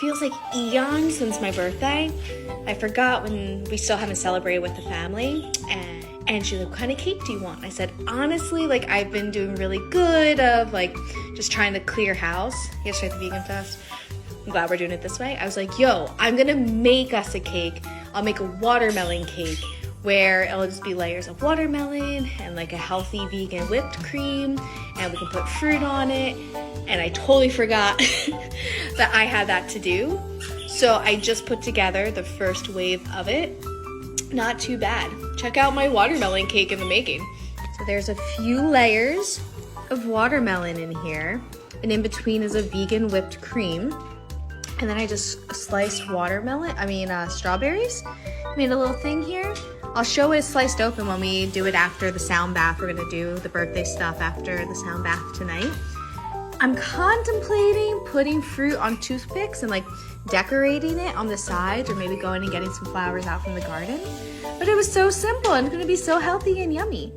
feels like eons since my birthday. I forgot when we still haven't celebrated with the family. And she's like, what kind of cake do you want? I said, honestly, like I've been doing really good of like just trying to clear house. Yesterday at the Vegan Fest. I'm glad we're doing it this way. I was like, yo, I'm gonna make us a cake. I'll make a watermelon cake where it'll just be layers of watermelon and like a healthy vegan whipped cream, and we can put fruit on it. And I totally forgot that I had that to do. So I just put together the first wave of it. Not too bad. Check out my watermelon cake in the making. So there's a few layers of watermelon in here, and in between is a vegan whipped cream. And then I just sliced strawberries. Made a little thing here. I'll show it sliced open when we do it after the sound bath. We're gonna do the birthday stuff after the sound bath tonight. I'm contemplating putting fruit on toothpicks and like decorating it on the sides, or maybe going and getting some flowers out from the garden. But it was so simple and it's gonna be so healthy and yummy.